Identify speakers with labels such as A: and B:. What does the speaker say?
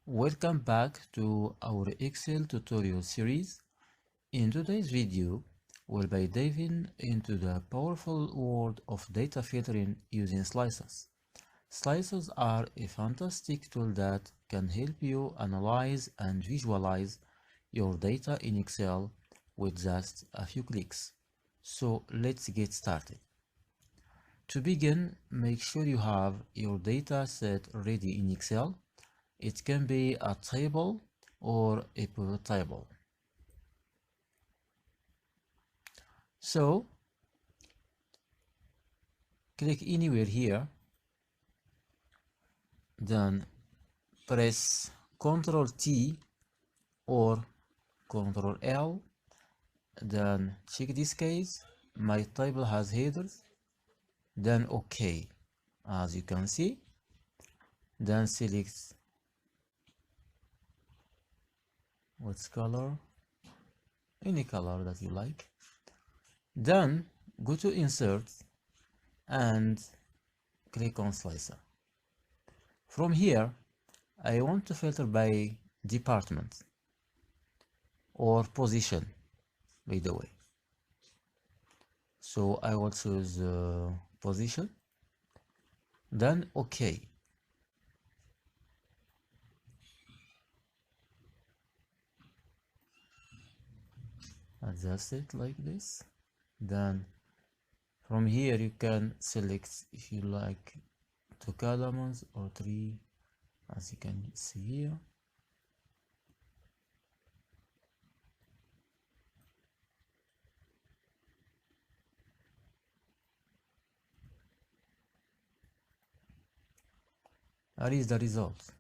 A: Welcome back to our Excel tutorial series. In today's video, we'll be diving into the powerful world of data filtering using slices. Slices are a fantastic tool that can help you analyze and visualize your data in Excel with just a few clicks. So let's get started. To begin, make sure you have your data set ready in Excel. It can be a table or a pivot table. So click anywhere here, then press Ctrl T or Ctrl L, then check this case. My table has headers, then OK. As you can see, then select what color, any color that you like. Then go to Insert and click on Slicer. From here, I want to filter by department or position, by the way. So I will choose position, then OK. Adjust it like this. Then from here you can select if you like 2 columns or 3, as you can see here. That is the result.